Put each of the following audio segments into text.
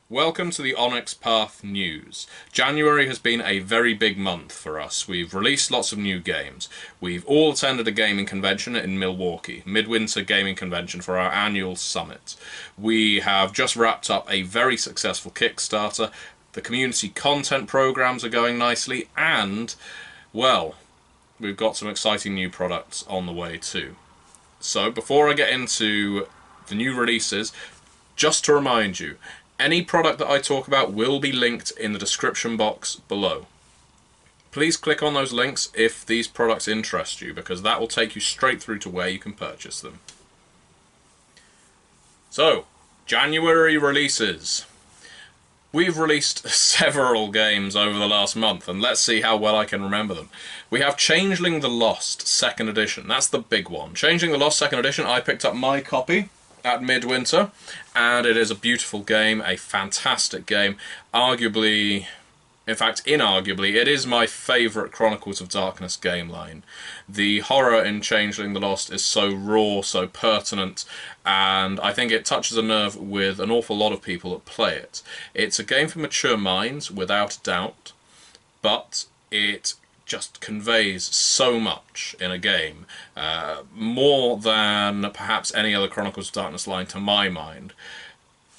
Welcome to the Onyx Path News. January has been a very big month for us. We've released lots of new games. We've all attended a gaming convention in Milwaukee, Midwinter Gaming Convention, for our annual summit. We have just wrapped up a very successful Kickstarter. The community content programs are going nicely, and, well, we've got some exciting new products on the way too. So before I get into the new releases, just to remind you, any product that I talk about will be linked in the description box below. Please click on those links if these products interest you, because that will take you straight through to where you can purchase them. So, January releases. We've released several games over the last month, and let's see how well I can remember them. We have Changeling the Lost 2nd Edition. That's the big one. Changeling the Lost 2nd Edition, I picked up my copy at Midwinter, and it is a beautiful game, a fantastic game. Arguably, in fact inarguably, it is my favourite Chronicles of Darkness game line. The horror in Changeling the Lost is so raw, so pertinent, and I think it touches a nerve with an awful lot of people that play it. It's a game for mature minds, without a doubt, but it just conveys so much in a game, more than perhaps any other Chronicles of Darkness line to my mind.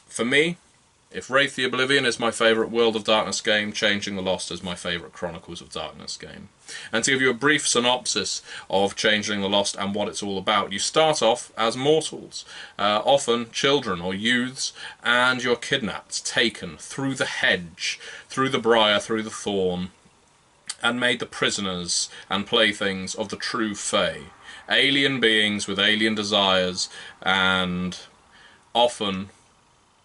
For me, if Wraith the Oblivion is my favourite World of Darkness game, Changing the Lost is my favourite Chronicles of Darkness game. And to give you a brief synopsis of Changeling the Lost and what it's all about, you start off as mortals, often children or youths, and you're kidnapped, taken through the hedge, through the briar, through the thorn, and made the prisoners and playthings of the true Fae. Alien beings with alien desires, and often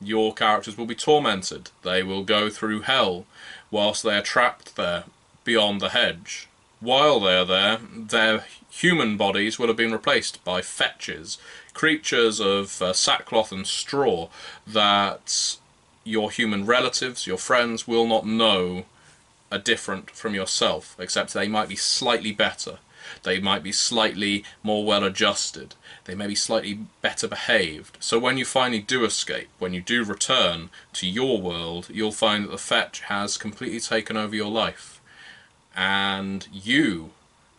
your characters will be tormented. They will go through hell whilst they are trapped there beyond the hedge. While they are there, their human bodies will have been replaced by fetches, creatures of sackcloth and straw that your human relatives, your friends, will not know are different from yourself, except they might be slightly better, they might be slightly more well adjusted, they may be slightly better behaved. So when you finally do escape, when you do return to your world, you'll find that the fetch has completely taken over your life, and you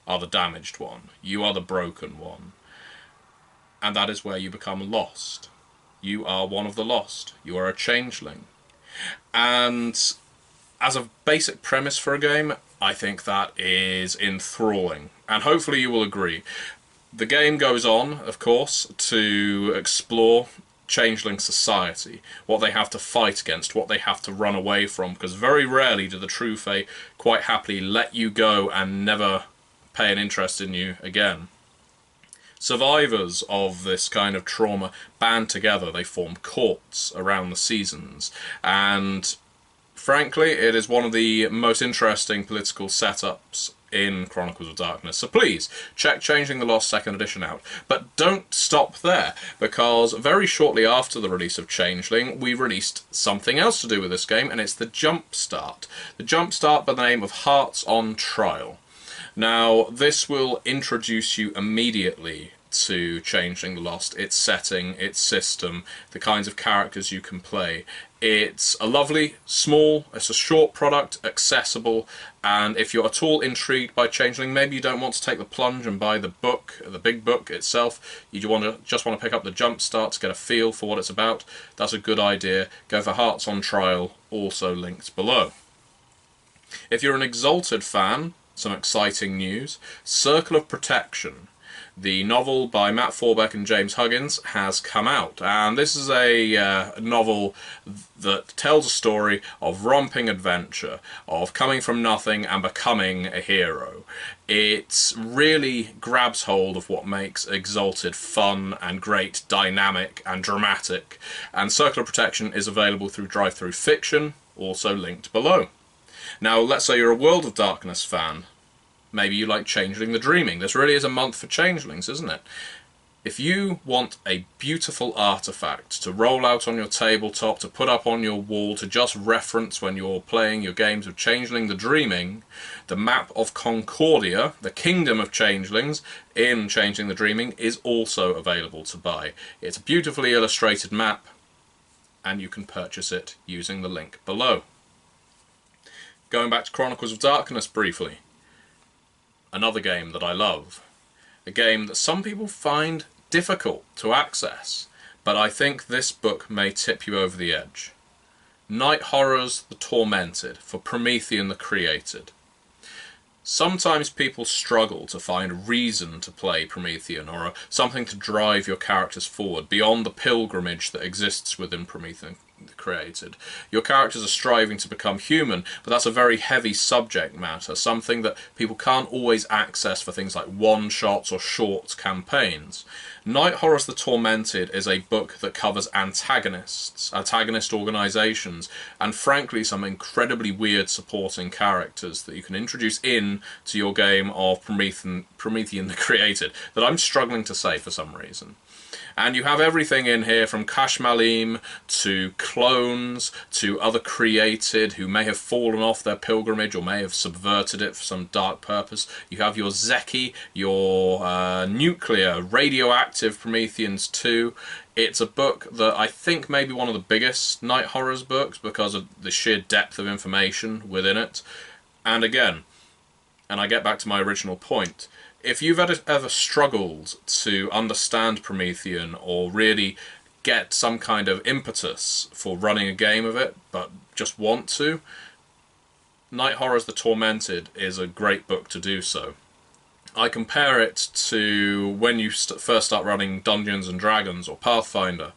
are the damaged one, you are the broken one, and that is where you become lost. You are one of the lost, you are a changeling. And as a basic premise for a game, I think that is enthralling, and hopefully you will agree. The game goes on, of course, to explore changeling society, what they have to fight against, what they have to run away from, because very rarely do the true Fae quite happily let you go and never pay an interest in you again. Survivors of this kind of trauma band together, they form courts around the seasons, and frankly, it is one of the most interesting political setups in Chronicles of Darkness. So please, check Changing the Lost 2nd Edition out. But don't stop there, because very shortly after the release of Changeling, we released something else to do with this game, and it's the Jumpstart. The Jumpstart by the name of Hearts on Trial. Now, this will introduce you immediately to Changeling the Lost, its setting, its system, the kinds of characters you can play. It's a lovely, small, it's a short product, accessible, and if you're at all intrigued by Changeling, maybe you don't want to take the plunge and buy the book, the big book itself, you just want to pick up the Jumpstart to get a feel for what it's about, that's a good idea. Go for Hearts on Trial, also linked below. If you're an Exalted fan, some exciting news. Circle of Protection, the novel by Matt Forbeck and James Huggins, has come out, and this is a novel that tells a story of romping adventure, of coming from nothing and becoming a hero. It really grabs hold of what makes Exalted fun and great, dynamic and dramatic, and Circle of Protection is available through Drive-Thru Fiction, also linked below. Now, let's say you're a World of Darkness fan. Maybe you like Changeling the Dreaming. This really is a month for changelings, isn't it? If you want a beautiful artifact to roll out on your tabletop, to put up on your wall, to just reference when you're playing your games of Changeling the Dreaming, the map of Concordia, the Kingdom of Changelings, in Changeling the Dreaming, is also available to buy. It's a beautifully illustrated map. and you can purchase it using the link below. Going back to Chronicles of Darkness briefly, another game that I love. A game that some people find difficult to access, but I think this book may tip you over the edge. Night Horrors the Tormented for Promethean the Created. Sometimes people struggle to find a reason to play Promethean, or something to drive your characters forward beyond the pilgrimage that exists within Promethean the Created. Your characters are striving to become human, but that's a very heavy subject matter, something that people can't always access for things like one-shots or short campaigns. Night Horrors the Tormented is a book that covers antagonist organisations, and frankly some incredibly weird supporting characters that you can introduce in to your game of Promethean the Created, that I'm struggling to say for some reason. And you have everything in here from Kashmalim to clones to other created who may have fallen off their pilgrimage or may have subverted it for some dark purpose. You have your Zeki, your nuclear, radioactive Prometheans too. It's a book that I think may be one of the biggest Night Horrors books because of the sheer depth of information within it. And again, and I get back to my original point, if you've ever struggled to understand Promethean or really get some kind of impetus for running a game of it, but just want to, Night Horrors the Tormented is a great book to do so. I compare it to when you first start running Dungeons and Dragons or Pathfinder,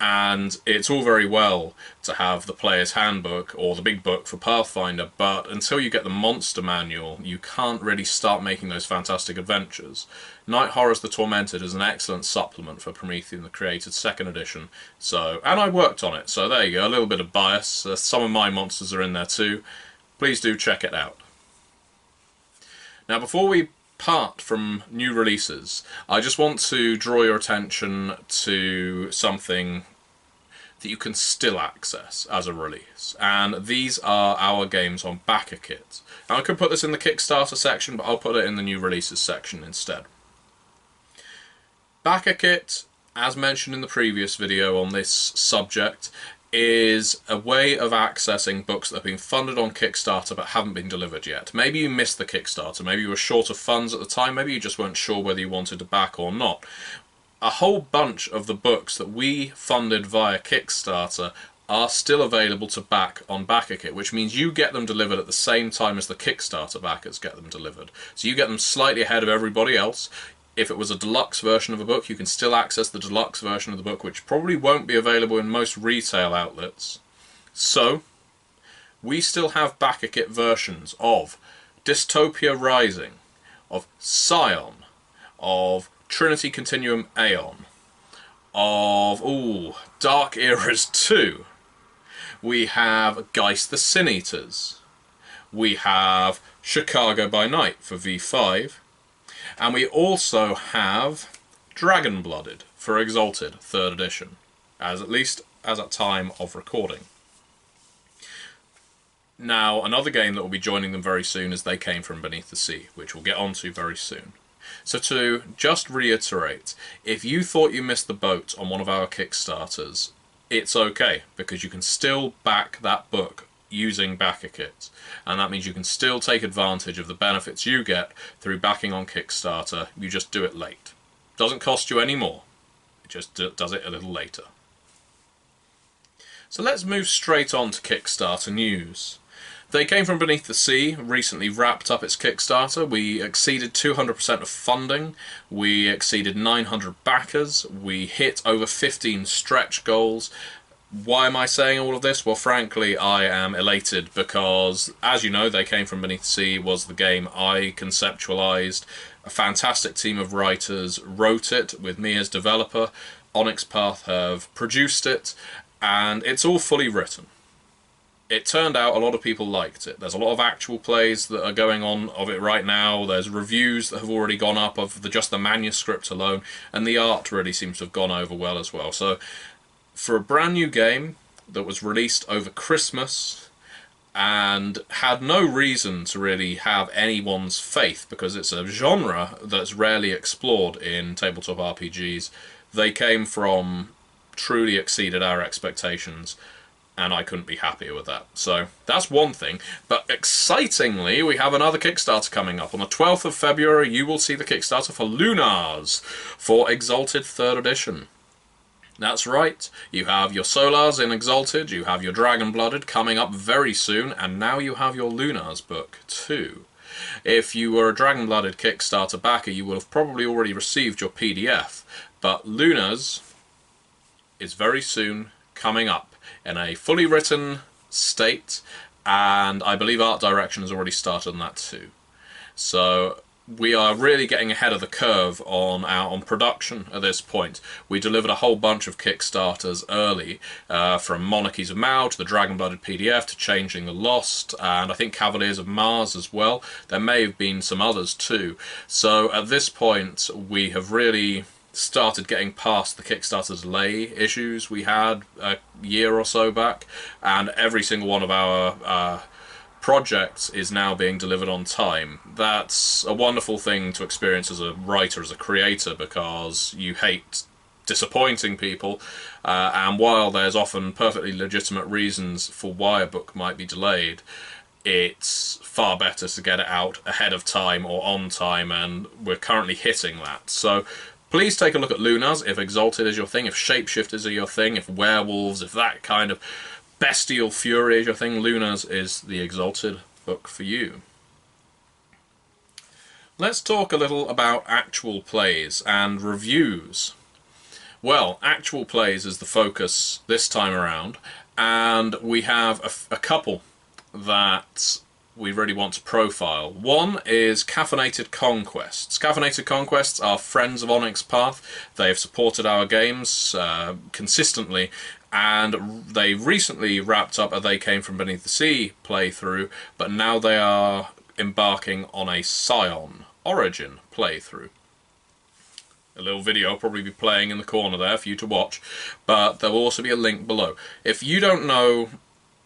and it's all very well to have the player's handbook or the big book for Pathfinder, but until you get the monster manual, you can't really start making those fantastic adventures. Night Horrors the Tormented is an excellent supplement for Promethean the Created 2nd edition, and I worked on it, so there you go, a little bit of bias. Some of my monsters are in there too. Please do check it out. Now, before we part from new releases, I just want to draw your attention to something that you can still access as a release, and these are our games on Backerkit. Now, I could put this in the Kickstarter section, but I'll put it in the new releases section instead. Backerkit, as mentioned in the previous video on this subject, is a way of accessing books that have been funded on Kickstarter but haven't been delivered yet. Maybe you missed the Kickstarter, maybe you were short of funds at the time, maybe you just weren't sure whether you wanted to back or not. A whole bunch of the books that we funded via Kickstarter are still available to back on Backerkit, which means you get them delivered at the same time as the Kickstarter backers get them delivered. So you get them slightly ahead of everybody else. If it was a deluxe version of a book, you can still access the deluxe version of the book, which probably won't be available in most retail outlets. So, we still have Backerkit versions of Dystopia Rising, of Scion, of Trinity Continuum Aeon, of, Dark Eras 2. We have Geist the Sin Eaters. We have Chicago by Night for V5. And we also have Dragon Blooded for Exalted 3rd edition, at least as at time of recording. Now, another game that will be joining them very soon is They Came From Beneath the Sea, which we'll get onto very soon. So to just reiterate, if you thought you missed the boat on one of our Kickstarters, it's okay, because you can still back that book using Backerkit, and that means you can still take advantage of the benefits you get through backing on Kickstarter. You just do it late. Doesn't cost you any more, it just does it a little later. So let's move straight on to Kickstarter news. They Came From Beneath the Sea recently wrapped up its Kickstarter. We exceeded 200% of funding, we exceeded 900 backers, we hit over 15 stretch goals. Why am I saying all of this? Well, frankly, I am elated because, as you know, They Came From Beneath the Sea was the game I conceptualized. A fantastic team of writers wrote it with me as developer. Onyx have produced it, and it's all fully written. It turned out a lot of people liked it. There's a lot of actual plays that are going on of it right now. There's reviews that have already gone up of just the manuscript alone, and the art really seems to have gone over well as well. So, for a brand new game that was released over Christmas and had no reason to really have anyone's faith because it's a genre that's rarely explored in tabletop RPGs, They Came From truly exceeded our expectations, and I couldn't be happier with that. So that's one thing. But excitingly, we have another Kickstarter coming up. On the 12th of February, you will see the Kickstarter for Lunars for Exalted 3rd Edition. That's right, you have your Solars in Exalted, you have your Dragon-Blooded coming up very soon, and now you have your Lunars book too. If you were a Dragon-Blooded Kickstarter backer, you will have probably already received your PDF, but Lunars is very soon coming up in a fully written state, and I believe art direction has already started on that too. So we are really getting ahead of the curve on production at this point. We delivered a whole bunch of Kickstarters early, from Monarchies of Mao to the Dragon-Blooded PDF to Changing the Lost, and I think Cavaliers of Mars as well. There may have been some others too. So at this point we have really started getting past the Kickstarter delay issues we had a year or so back, and every single one of our projects is now being delivered on time. That's a wonderful thing to experience as a writer, as a creator, because you hate disappointing people, and while there's often perfectly legitimate reasons for why a book might be delayed, it's far better to get it out ahead of time or on time, and we're currently hitting that. So please take a look at Lunars if Exalted is your thing, if Shapeshifters are your thing, if Werewolves, if that kind of bestial fury is your thing. Lunars is the Exalted book for you. Let's talk a little about actual plays and reviews. Well, actual plays is the focus this time around, and we have a couple that we really want to profile. One is Caffeinated Conquests. Caffeinated Conquests are friends of Onyx Path. They have supported our games consistently, and they recently wrapped up a They Came From Beneath the Sea playthrough, but now they are embarking on a Scion Origin playthrough. A little video will probably be playing in the corner there for you to watch, but there will also be a link below. If you don't know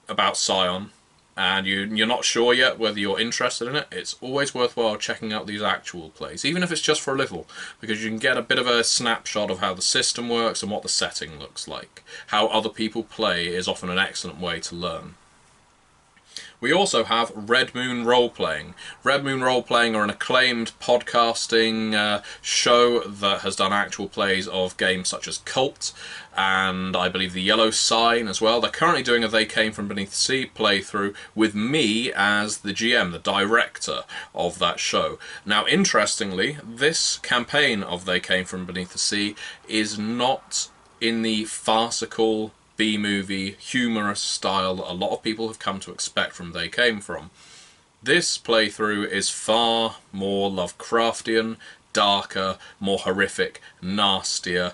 about Scion, and you're not sure yet whether you're interested in it, it's always worthwhile checking out these actual plays, even if it's just for a little, because you can get a bit of a snapshot of how the system works and what the setting looks like. How other people play is often an excellent way to learn. We also have Red Moon Role-Playing. Red Moon Role-Playing are an acclaimed podcasting show that has done actual plays of games such as Cult, and I believe The Yellow Sign as well. They're currently doing a They Came From Beneath the Sea playthrough with me as the GM, the director of that show. Now, interestingly, this campaign of They Came From Beneath the Sea is not in the farcical B-movie, humorous style that a lot of people have come to expect from They Came From. This playthrough is far more Lovecraftian, darker, more horrific, nastier,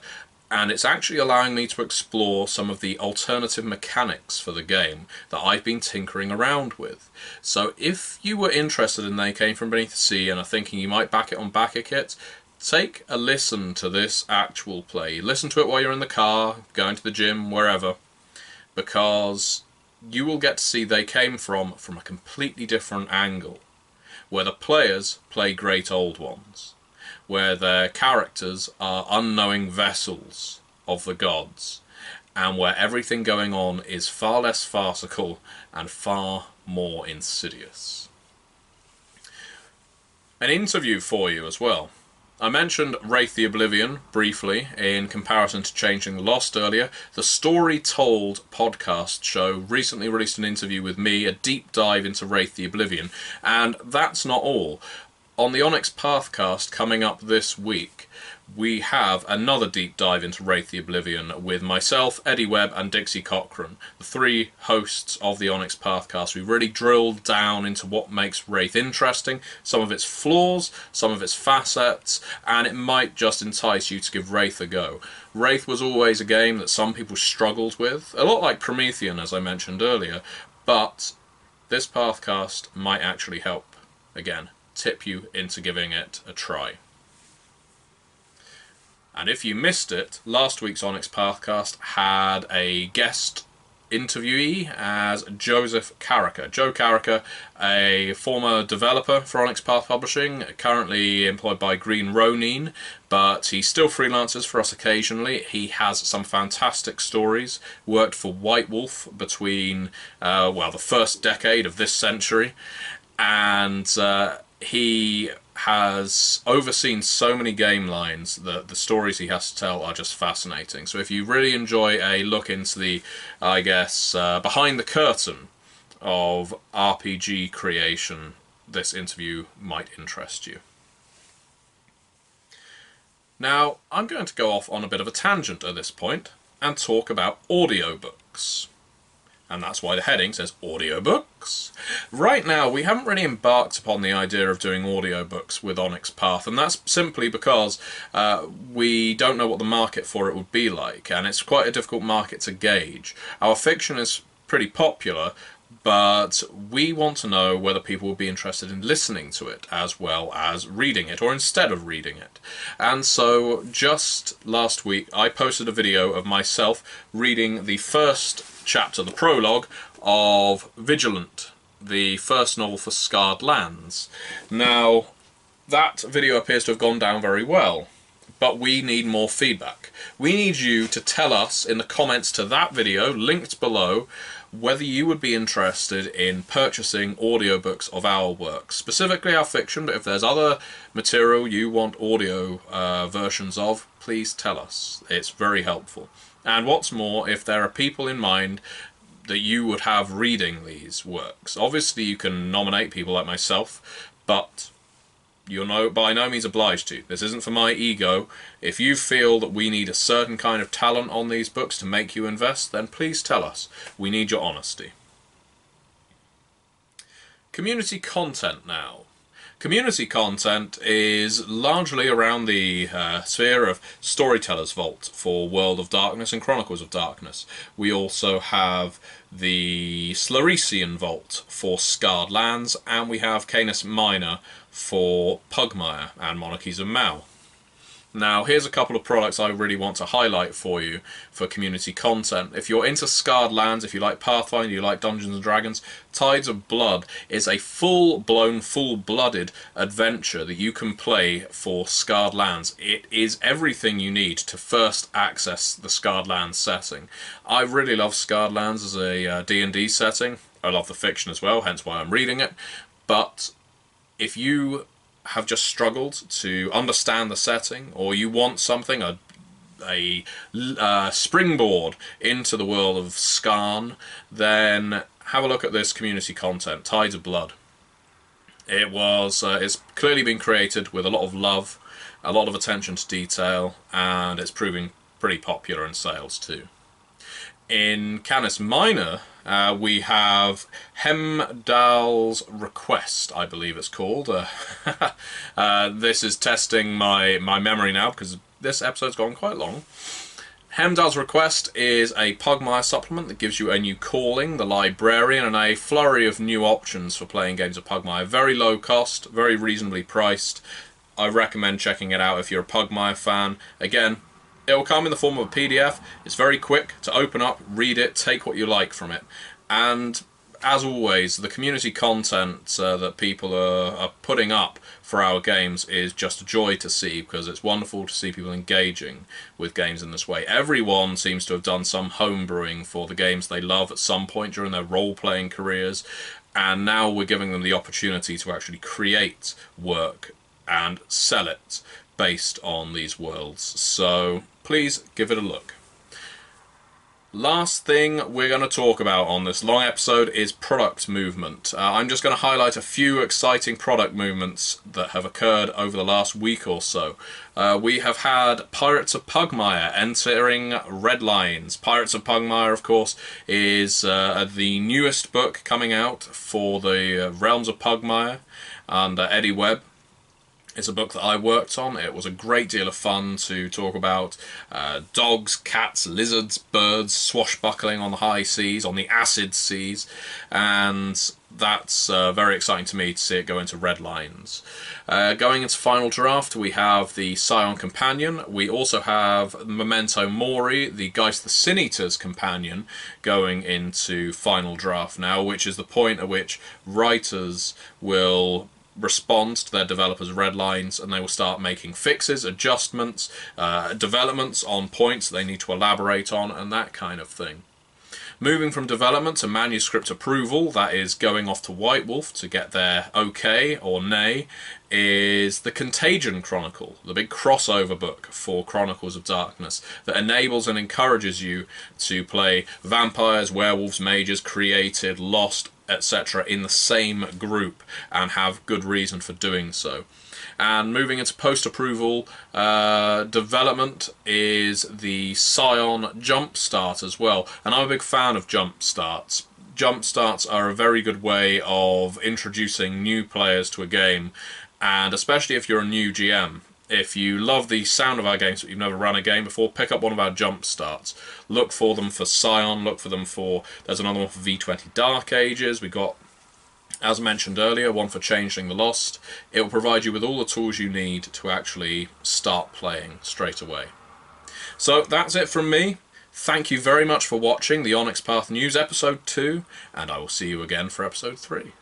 and it's actually allowing me to explore some of the alternative mechanics for the game that I've been tinkering around with. So if you were interested in They Came From Beneath the Sea and are thinking you might back it on Backerkit, take a listen to this actual play. Listen to it while you're in the car, going to the gym, wherever, because you will get to see They Came From a completely different angle, where the players play great old ones, where their characters are unknowing vessels of the gods, and where everything going on is far less farcical and far more insidious. An interview for you as well. I mentioned Wraith the Oblivion briefly in comparison to Changing the Lost earlier. The Story Told podcast show recently released an interview with me, a deep dive into Wraith the Oblivion, and that's not all. On the Onyx Pathcast coming up this week, we have another deep dive into Wraith the Oblivion with myself, Eddie Webb and Dixie Cochran, the three hosts of the Onyx Pathcast. We really drilled down into what makes Wraith interesting, some of its flaws, some of its facets, and it might just entice you to give Wraith a go. Wraith was always a game that some people struggled with, a lot like Promethean as I mentioned earlier, but this Pathcast might actually help, again, tip you into giving it a try. And if you missed it, last week's Onyx Pathcast had a guest interviewee as Joseph Carricker. Joe Carricker, a former developer for Onyx Publishing, currently employed by Green Ronin, but he still freelances for us occasionally. He has some fantastic stories, worked for White Wolf between, well, the first decade of this century, and he has overseen so many game lines that the stories he has to tell are just fascinating. So if you really enjoy a look into the, I guess, behind the curtain of RPG creation, this interview might interest you. Now, I'm going to go off on a bit of a tangent at this point and talk about audiobooks. And that's why the heading says audiobooks. Right now, we haven't really embarked upon the idea of doing audiobooks with Onyx Path, and that's simply because we don't know what the market for it would be like, and it's quite a difficult market to gauge. Our fiction is pretty popular, but we want to know whether people will be interested in listening to it as well as reading it, or instead of reading it. And so just last week I posted a video of myself reading the first chapter, the prologue, of Vigilant, the first novel for Scarred Lands. Now, that video appears to have gone down very well, but we need more feedback. We need you to tell us in the comments to that video, linked below, whether you would be interested in purchasing audiobooks of our work, specifically our fiction, but if there's other material you want audio versions of, please tell us. It's very helpful. And what's more, if there are people in mind that you would have reading these works, obviously you can nominate people like myself, but you're by no means obliged to. This isn't for my ego. If you feel that we need a certain kind of talent on these books to make you invest, then please tell us. We need your honesty. Community content now. Community content is largely around the sphere of Storyteller's Vault for World of Darkness and Chronicles of Darkness. We also have the Slarecian Vault for Scarred Lands, and we have Canis Minor for Pugmire and Monarchies of Mau. Now, here's a couple of products I really want to highlight for you for community content. If you're into Scarred Lands, if you like Pathfinder, you like Dungeons & Dragons, Tides of Blood is a full-blown, full-blooded adventure that you can play for Scarred Lands. It is everything you need to first access the Scarred Lands setting. I really love Scarred Lands as a D&D setting. I love the fiction as well, hence why I'm reading it. But if you have just struggled to understand the setting, or you want something, a springboard into the world of Scarn, then have a look at this community content, Tides of Blood. It's clearly been created with a lot of love, a lot of attention to detail, and it's proving pretty popular in sales too. In Canis Minor, we have Hemdall's Request, I believe it's called. This is testing my memory now, because this episode's gone quite long. Hemdall's Request is a Pugmire supplement that gives you a new calling, the Librarian, and a flurry of new options for playing games of Pugmire. Very low cost, very reasonably priced. I recommend checking it out if you're a Pugmire fan. Again, it will come in the form of a PDF. It's very quick to open up, read it, take what you like from it. And as always, the community content that people are putting up for our games is just a joy to see, because it's wonderful to see people engaging with games in this way. Everyone seems to have done some homebrewing for the games they love at some point during their role-playing careers, and now we're giving them the opportunity to actually create work and sell it based on these worlds. So please give it a look. Last thing we're going to talk about on this long episode is product movement. I'm just going to highlight a few exciting product movements that have occurred over the last week or so. We have had Pirates of Pugmire entering Red Lines. Pirates of Pugmire, of course, is the newest book coming out for the Realms of Pugmire and Eddie Webb. It's a book that I worked on. It was a great deal of fun to talk about dogs, cats, lizards, birds, swashbuckling on the high seas, on the acid seas, and that's very exciting to me to see it go into red lines. Going into final draft, we have the Scion Companion. We also have Memento Mori, the Geist the Sin Eater's companion, going into final draft now, which is the point at which writers will respond to their developers' red lines, and they will start making fixes, adjustments, developments on points they need to elaborate on, and that kind of thing. Moving from development to manuscript approval, that is going off to White Wolf to get their okay or nay, is the Contagion Chronicle, the big crossover book for Chronicles of Darkness that enables and encourages you to play vampires, werewolves, mages, created, lost, etc. in the same group and have good reason for doing so. And moving into post-approval development is the Scion Jumpstart as well. And I'm a big fan of Jumpstarts. Jumpstarts are a very good way of introducing new players to a game, and especially if you're a new GM. If you love the sound of our games but you've never run a game before, pick up one of our jump starts. Look for them for Scion, look for them for... There's another one for V20 Dark Ages. We've got, as mentioned earlier, one for Changeling the Lost. It will provide you with all the tools you need to actually start playing straight away. So that's it from me. Thank you very much for watching the Onyx Path News Episode 2, and I will see you again for Episode 3.